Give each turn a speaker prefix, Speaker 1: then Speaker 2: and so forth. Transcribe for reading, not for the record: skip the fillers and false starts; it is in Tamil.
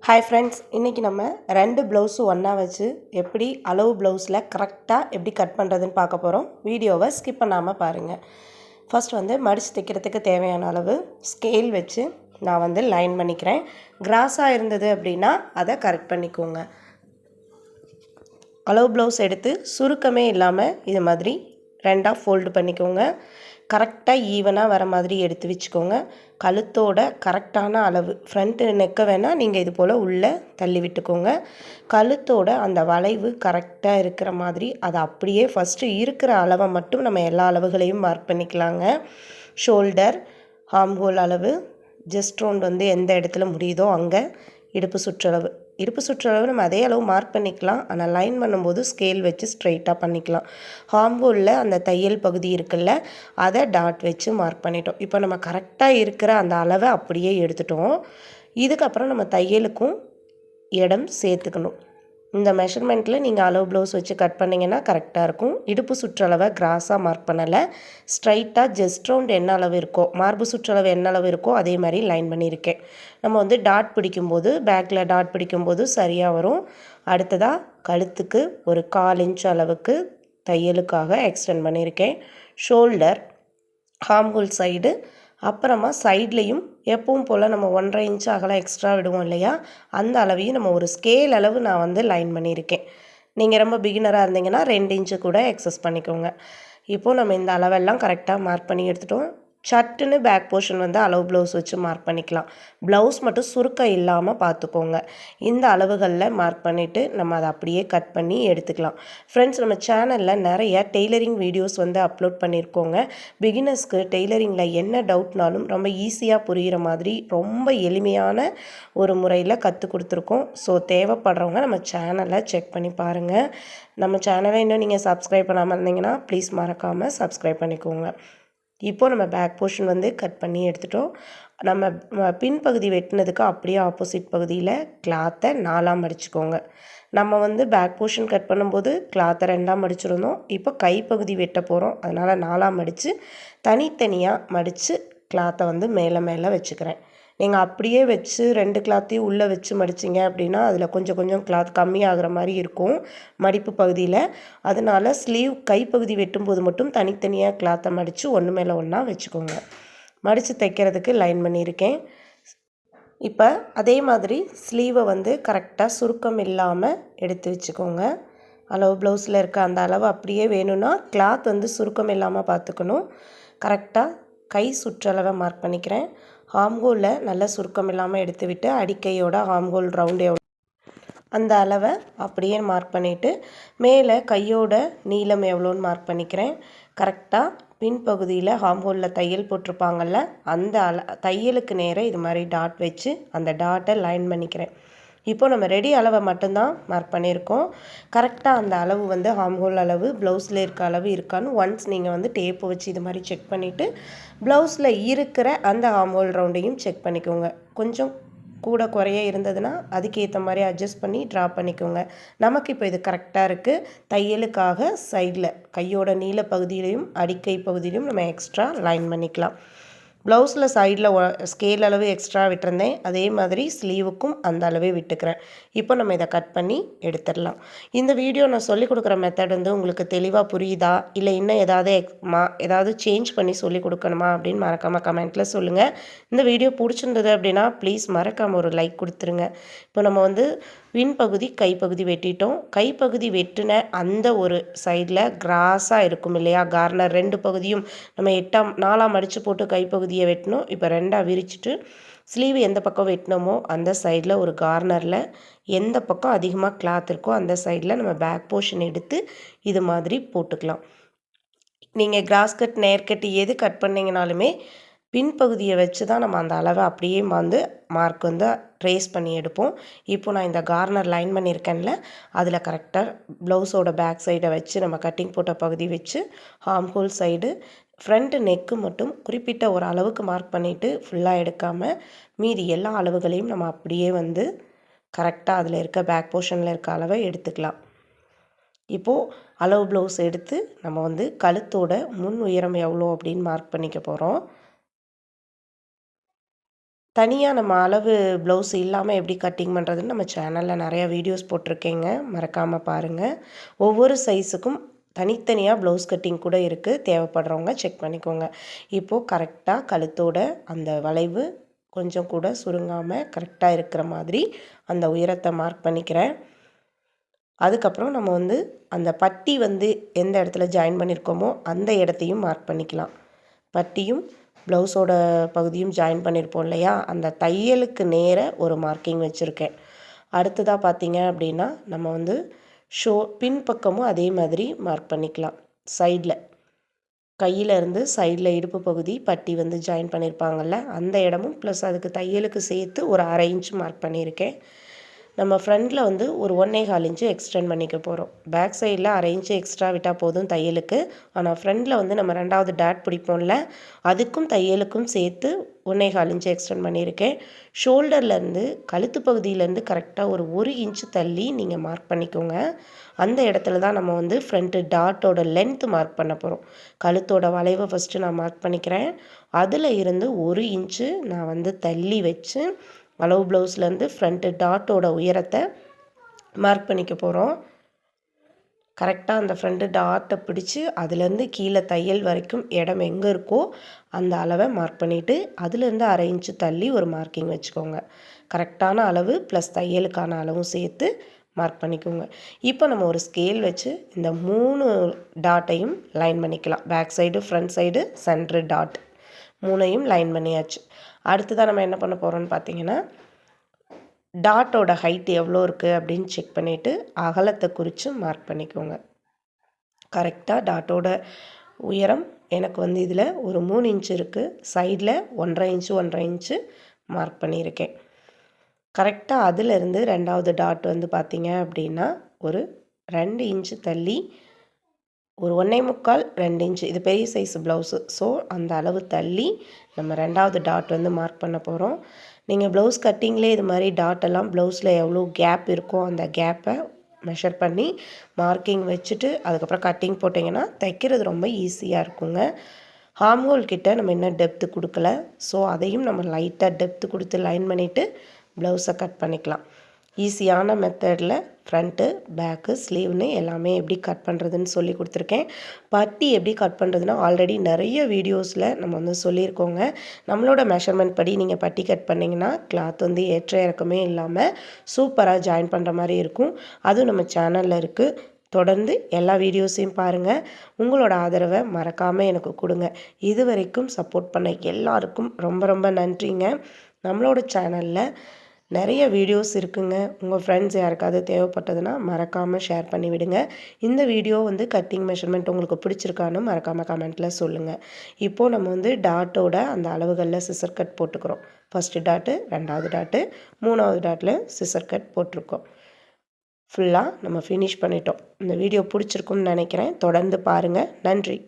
Speaker 1: ஹாய் ஃப்ரெண்ட்ஸ், இன்றைக்கி நம்ம 2 ப்ளவுஸும் ஒன்றா வச்சு எப்படி அளவு ப்ளவுஸில் கரெக்டாக எப்படி கட் பண்ணுறதுன்னு பார்க்க போகிறோம். வீடியோவை ஸ்கிப் பண்ணாமல் பாருங்கள். ஃபர்ஸ்ட் மடித்து தைக்கிறதுக்கு தேவையான அளவு ஸ்கேல் வச்சு நான் லைன் பண்ணிக்கிறேன். கிராஸாக இருந்தது அப்படின்னா அதை கரெக்ட் பண்ணிக்கோங்க. அளவு ப்ளவுஸ் எடுத்து சுருக்கமே இல்லாமல் இது மாதிரி 2ஆக ஃபோல்டு பண்ணிக்கோங்க. கரெக்டாக ஈவனாக வர மாதிரி எடுத்து வச்சுக்கோங்க. கழுத்தோட கரெக்டான அளவு ஃப்ரண்ட்டு நெக்கை வேணால் நீங்கள் இது போல் உள்ளே தள்ளி விட்டுக்கோங்க. கழுத்தோட அந்த வளைவு கரெக்டாக இருக்கிற மாதிரி அதை அப்படியே ஃபஸ்ட்டு இருக்கிற அளவை மட்டும் நம்ம எல்லா அளவுகளையும் மார்க் பண்ணிக்கலாங்க. ஷோல்டர், ஆம்ஹோல் அளவு, ஜஸ்ட் ரவுண்ட் எந்த இடத்துல முடியுதோ அங்கே, இடுப்பு சுற்றளவு நம்ம அதே அளவு மார்க் பண்ணிக்கலாம். ஆனால் லைன் பண்ணும்போது ஸ்கேல் வச்சு ஸ்ட்ரைட்டாக பண்ணிக்கலாம். ஹாம்ஹோலில் அந்த தையல் பகுதி இருக்குல்ல, அதை டாட் வச்சு மார்க் பண்ணிட்டோம். இப்போ நம்ம கரெக்டாக இருக்கிற அந்த அளவை அப்படியே எடுத்துட்டோம். இதுக்கப்புறம் நம்ம தையலுக்கும் இடம் சேர்த்துக்கணும். இந்த மெஷர்மெண்ட்டில் நீங்கள் அளவு ப்ளவுஸ் வச்சு கட் பண்ணிங்கன்னா கரெக்டாக இருக்கும். இடுப்பு சுற்றளவை கிராஸாக மார்க் பண்ணலை, ஸ்ட்ரைட்டாக ஜஸ்ட் ரவுண்ட் என்ன அளவு இருக்கோ, மார்பு சுற்றளவு என்ன அளவு இருக்கோ அதே மாதிரி லைன் பண்ணியிருக்கேன். நம்ம டாட் பிடிக்கும்போது, பேக்கில் டாட் பிடிக்கும்போது சரியாக வரும். அடுத்ததாக கழுத்துக்கு ஒரு 1/4 இன்ச் அளவுக்கு தையலுக்காக எக்ஸ்டெண்ட் பண்ணியிருக்கேன். ஷோல்டர், ஆம்ஹோல் சைடு, அப்புறமா சைட்லேயும் எப்பவும் போல் நம்ம 1.5 இன்ச் அகலம் எக்ஸ்ட்ரா விடுவோம் இல்லையா, அந்த அளவையும் நம்ம ஒரு ஸ்கேல் அளவு நான் லைன் பண்ணியிருக்கேன். நீங்கள் ரொம்ப பிகினராக இருந்தீங்கன்னா 2 இன்ச்சு கூட எக்ஸஸ் பண்ணிக்கோங்க. இப்போது நம்ம இந்த அளவெல்லாம் கரெக்டாக மார்க் பண்ணி எடுத்துட்டோம். சட்டுன்னு பேக் போர்ஷன் அளவு ப்ளவுஸ் வச்சு மார்க் பண்ணிக்கலாம். ப்ளவுஸ் மட்டும் சுருக்கம் இல்லாமல் பார்த்துக்கோங்க. இந்த அளவுகளில் மார்க் பண்ணிவிட்டு நம்ம அதை அப்படியே கட் பண்ணி எடுத்துக்கலாம். ஃப்ரெண்ட்ஸ், நம்ம சேனலில் நிறைய டெய்லரிங் வீடியோஸ் அப்லோட் பண்ணியிருக்கோங்க. பிகினர்ஸ்க்கு டெய்லரிங்கில் என்ன டவுட்னாலும் ரொம்ப ஈஸியாக புரிகிற மாதிரி ரொம்ப எளிமையான ஒரு முறையில் கற்றுக் கொடுத்துருக்கோம். ஸோ தேவைப்படுறவங்க நம்ம சேனலை செக் பண்ணி பாருங்கள். நம்ம சேனலை இன்னும் நீங்கள் சப்ஸ்கிரைப் பண்ணாமல் இருந்தீங்கன்னா ப்ளீஸ் மறக்காமல் சப்ஸ்கிரைப் பண்ணிக்கோங்க. இப்போது நம்ம பேக் போர்ஷன் கட் பண்ணி எடுத்துட்டோம். நம்ம பின்பகுதி வெட்டினதுக்கு அப்படியே ஆப்போசிட் பகுதியில் கிளாத்தை 4ஆக மடிச்சுக்கோங்க. நம்ம பேக் போர்ஷன் கட் பண்ணும்போது கிளாத்தை 2ஆக மடிச்சிருந்தோம். இப்போ கைப்பகுதி வெட்ட போகிறோம், அதனால் 4ஆக மடித்து தனித்தனியாக மடித்து கிளாத்தை மேலே மேலே வச்சுக்கிறேன். நீங்கள் அப்படியே வச்சு 2 கிளாத்தையும் உள்ளே வச்சு மடிச்சிங்க அப்படின்னா அதில் கொஞ்சம் கிளாத் கம்மியாகிற மாதிரி இருக்கும் மடிப்பு பகுதியில். அதனால் ஸ்லீவ் கைப்பகுதி வெட்டும்போது மட்டும் தனித்தனியாக கிளாத்தை மடித்து ஒன்று மேலே ஒன்றா வச்சுக்கோங்க. மடித்து தைக்கிறதுக்கு லைன் பண்ணியிருக்கேன். இப்போ அதே மாதிரி ஸ்லீவை கரெக்டாக சுருக்கம் இல்லாமல் எடுத்து வச்சுக்கோங்க. அளவு ப்ளவுஸில் இருக்க அந்த அளவு அப்படியே வேணும்னா கிளாத் சுருக்கம் இல்லாமல் பார்த்துக்கணும். கரெக்டாக கை சுற்றளவை மார்க் பண்ணிக்கிறேன். ஆம்ஹோலில் நல்லா சுருக்கம் இல்லாமல் எடுத்து விட்டு அடிக்கையோட ஆம்ஹோல் ரவுண்டு எவ்வளோ அந்த அளவை அப்படியே மார்க் பண்ணிவிட்டு மேலே கையோட நீளம் எவ்வளோன்னு மார்க் பண்ணிக்கிறேன். கரெக்டாக பின்பகுதியில் ஆம்ஹோலில் தையல் போட்டிருப்பாங்கள்ல, அந்த தையலுக்கு நேராக இது மாதிரி டாட் வச்சு அந்த டாட்டை லைன் பண்ணிக்கிறேன். இப்போ நம்ம ரெடி அளவை மட்டும்தான் மார்க் பண்ணியிருக்கோம். கரெக்டாக அந்த அளவு ஆம்ஹோல் அளவு ப்ளவுஸில் இருக்க அளவு இருக்கான்னு ஒன்ஸ் நீங்கள் டேப்பு வச்சு இது மாதிரி செக் பண்ணிவிட்டு ப்ளவுஸில் இருக்கிற அந்த ஆம்ஹோல் ரவுண்டையும் செக் பண்ணிக்கோங்க. கொஞ்சம் கூட குறைய இருந்ததுன்னா அதுக்கேற்ற மாதிரி அட்ஜஸ்ட் பண்ணி ட்ரா பண்ணிக்கோங்க. நமக்கு இப்போ இது கரெக்டாக இருக்குது. தையலுக்காக சைடில் கையோட நீள பகுதியிலையும் அடிக்கை பகுதியிலையும் நம்ம எக்ஸ்ட்ரா லைன் பண்ணிக்கலாம். ப்ளவுஸில் சைடில் ஸ்கேல் அளவு எக்ஸ்ட்ரா விட்டுருந்தேன், அதே மாதிரி ஸ்லீவுக்கும் அந்த அளவே விட்டுக்கிறேன். இப்போ நம்ம இதை கட் பண்ணி எடுத்துடலாம். இந்த வீடியோ நான் சொல்லிக் கொடுக்குற மெத்தட் உங்களுக்கு தெளிவாக புரியுதா, இல்லை இன்னும் ஏதாவது சேஞ்ச் பண்ணி சொல்லிக் கொடுக்கணுமா அப்படின்னு மறக்காமல் கமெண்ட்டில் சொல்லுங்கள். இந்த வீடியோ பிடிச்சிருந்தது அப்படின்னா ப்ளீஸ் மறக்காமல் ஒரு லைக் கொடுத்துருங்க. இப்போ நம்ம பின்பகுதி கைப்பகுதி வெட்டிட்டோம். கைப்பகுதி வெட்டின அந்த ஒரு சைடில் கிராஸாக இருக்கும் இல்லையா, கார்னர் 2 பகுதியும் நம்ம 4ஆக மடித்து போட்டு கைப்பகுதியை வெட்டணும். இப்போ 2ஆக விரிச்சிட்டு ஸ்லீவ் எந்த பக்கம் வெட்டினோமோ அந்த சைடில் ஒரு கார்னரில் எந்த பக்கம் அதிகமாக கிளாத் இருக்கோ அந்த சைடில் நம்ம பேக் போர்ஷன் எடுத்து இது மாதிரி போட்டுக்கலாம். நீங்கள் கிராஸ் கட், நேர்கட் எது கட் பண்ணிங்கனாலுமே பின்பகுதியை வச்சு தான் நம்ம அந்த அளவை அப்படியே மார்க் ட்ரேஸ் பண்ணி எடுப்போம். இப்போ நான் இந்த கார்னர் லைன் பண்ணியிருக்கேன்ல, அதில் கரெக்டாக ப்ளவுஸோட பேக் சைடை வச்சு நம்ம கட்டிங் போட்ட பகுதி வச்சு ஆம்ஹோல் சைடு ஃப்ரண்ட் நெக்கு மட்டும் குறிப்பிட்ட ஒரு அளவுக்கு மார்க் பண்ணிவிட்டு ஃபுல்லாக எடுக்காமல் மீதி எல்லா அளவுகளையும் நம்ம அப்படியே கரெக்டாக அதில் இருக்க பேக் போர்ஷனில் இருக்க அளவை எடுத்துக்கலாம். இப்போது அளவு ப்ளவுஸ் எடுத்து நம்ம கழுத்தோட முன் உயரம் எவ்வளோ அப்படின்னு மார்க் பண்ணிக்க போகிறோம். தனியாக நம்ம அளவு ப்ளவுஸ் இல்லாமல் எப்படி கட்டிங் பண்ணுறதுன்னு நம்ம சேனலில் நிறையா வீடியோஸ் போட்டிருக்கேங்க, மறக்காமல் பாருங்கள். ஒவ்வொரு சைஸுக்கும் தனித்தனியாக ப்ளவுஸ் கட்டிங் கூட இருக்குது, தேவைப்படுறவங்க செக் பண்ணிக்கோங்க. இப்போது கரெக்டாக கழுத்தோட அந்த வளைவு கொஞ்சம் கூட சுருங்காமல் கரெக்டாக இருக்கிற மாதிரி அந்த உயரத்தை மார்க் பண்ணிக்கிறேன். அதுக்கப்புறம் நம்ம அந்த பட்டி எந்த இடத்துல ஜாயின் பண்ணியிருக்கோமோ அந்த இடத்தையும் மார்க் பண்ணிக்கலாம். பட்டியும் ப்ளவுஸோட பகுதியும் ஜாயின் பண்ணியிருப்போம் இல்லையா, அந்த தையலுக்கு நேர ஒரு மார்க்கிங் வச்சுருக்கேன். அடுத்ததாக பார்த்தீங்க அப்படின்னா நம்ம பின்பக்கமும் அதே மாதிரி மார்க் பண்ணிக்கலாம். சைடில் கையில் இருந்து சைடில் இடுப்பு பகுதி பட்டி ஜாயின் பண்ணியிருப்பாங்கள்ல அந்த இடமும் ப்ளஸ் அதுக்கு தையலுக்கு சேர்த்து ஒரு 1/2 இன்ச் மார்க் பண்ணியிருக்கேன். நம்ம ஃப்ரண்டில் ஒரு 1.25 இன்ச்சு எக்ஸ்டெண்ட் பண்ணிக்க போகிறோம். பேக் சைடில் 1/2 இன்ச்சு எக்ஸ்ட்ரா விட்டால் போதும் தையலுக்கு. ஆனால் ஃப்ரண்டில் நம்ம 2வது டாட் பிடிப்போம்ல, அதுக்கும் தையலுக்கும் சேர்த்து 1.25 இன்ச்சு எக்ஸ்டெண்ட் பண்ணியிருக்கேன். ஷோல்டர்லேருந்து கழுத்து பகுதியிலேருந்து கரெக்டாக ஒரு 1 இன்ச்சு தள்ளி நீங்கள் மார்க் பண்ணிக்கோங்க. அந்த இடத்துல தான் நம்ம ஃப்ரண்ட்டு டாட்டோட லென்த்து மார்க் பண்ண போகிறோம். கழுத்தோட வளைவை ஃபஸ்ட்டு நான் மார்க் பண்ணிக்கிறேன். அதில் இருந்து 1 இன்ச்சு நான் தள்ளி வச்சு அளவு ப்ளவுஸ்லேருந்து ஃப்ரண்ட்டு டாட்டோட உயரத்தை மார்க் பண்ணிக்க போகிறோம். கரெக்டாக அந்த ஃப்ரண்ட்டு டாட்டை பிடிச்சி அதுலேருந்து கீழே தையல் வரைக்கும் இடம் எங்கே இருக்கோ அந்த அளவை மார்க் பண்ணிவிட்டு அதுலேருந்து 1/2 இன்ச்சு தள்ளி ஒரு மார்க்கிங் வச்சுக்கோங்க. கரெக்டான அளவு ப்ளஸ் தையலுக்கான அளவும் சேர்த்து மார்க் பண்ணிக்கோங்க. இப்போ நம்ம ஒரு ஸ்கேல் வச்சு இந்த 3 டாட்டையும் லைன் பண்ணிக்கலாம். Back side, front side, centre dot 3ஐயும் லைன் பண்ணியாச்சு. அடுத்ததாக நம்ம என்ன பண்ண போகிறோம்னு பார்த்தீங்கன்னா, டாட்டோட ஹைட் எவ்வளோ இருக்குது அப்படின்னு செக் பண்ணிவிட்டு அகலத்தை குறித்து மார்க் பண்ணிக்கோங்க. கரெக்டாக டாட்டோட உயரம் எனக்கு இதில் ஒரு 3 இன்ச்சு இருக்குது. சைடில் 1.5 இன்ச்சு மார்க் பண்ணியிருக்கேன். கரெக்டாக அதிலிருந்து 2வது டாட் பார்த்தீங்க அப்படின்னா ஒரு 2 இன்ச்சு தள்ளி ஒரு 1.25 2 இன்ச்சு, இது பெரிய சைஸ் ப்ளவுஸு. ஸோ அந்த அளவு தள்ளி நம்ம 2வது டாட் மார்க் பண்ண போகிறோம். நீங்கள் ப்ளவுஸ் கட்டிங்லேயே இது மாதிரி டாட்டெல்லாம் ப்ளவுஸில் எவ்வளோ கேப் இருக்கோ அந்த கேப்பை மெஷர் பண்ணி மார்க்கிங் வச்சுட்டு அதுக்கப்புறம் கட்டிங் போட்டிங்கன்னா தைக்கிறது ரொம்ப ஈஸியாக இருக்குங்க. ஹார்ம்ஹோல் கிட்ட நம்ம இன்னும் டெப்த்து கொடுக்கல. ஸோ அதையும் நம்ம லைட்டாக டெப்த்து கொடுத்து லைன் பண்ணிவிட்டு ப்ளவுஸை கட் பண்ணிக்கலாம். ஈஸியான மெத்தடில் ஃப்ரண்ட்டு, பேக்கு, ஸ்லீவ்னு எல்லாமே எப்படி கட் பண்ணுறதுன்னு சொல்லி கொடுத்துருக்கேன். பட்டி எப்படி கட் பண்ணுறதுன்னா ஆல்ரெடி நிறைய வீடியோஸில் நம்ம சொல்லியிருக்கோங்க. நம்மளோட மெஷர்மெண்ட் படி நீங்கள் பட்டி கட் பண்ணிங்கன்னா கிளாத் ஏற்ற இறக்கமே இல்லாமல் சூப்பராக ஜாயின் பண்ணுற மாதிரி இருக்கும். அதுவும் நம்ம சேனலில் இருக்குது. தொடர்ந்து எல்லா வீடியோஸையும் பாருங்கள். உங்களோட ஆதரவை மறக்காமல் எனக்கு கொடுங்க. இது வரைக்கும் சப்போர்ட் பண்ண எல்லாருக்கும் ரொம்ப ரொம்ப நன்றிங்க. நம்மளோட சேனலில் நிறைய வீடியோஸ் இருக்குங்க. உங்கள் ஃப்ரெண்ட்ஸ் யாருக்காவது தேவைப்பட்டதுன்னா மறக்காமல் ஷேர் பண்ணி விடுங்க. இந்த வீடியோ கட்டிங் மெஷர்மெண்ட் உங்களுக்கு பிடிச்சிருக்கான்னு மறக்காமல் கமெண்ட்டில் சொல்லுங்கள். இப்போது நம்ம டாட்டோட அந்த அளவுகளில் சிசர் கட் போட்டுக்கிறோம். ஃபஸ்ட்டு டாட்டு, 2வது டாட்டு, 3வது டாட்டில் சிசர் கட் போட்டிருக்கோம். ஃபுல்லாக நம்ம ஃபினிஷ் பண்ணிட்டோம். இந்த வீடியோ பிடிச்சிருக்குன்னு நினைக்கிறேன். தொடர்ந்து பாருங்கள். நன்றி.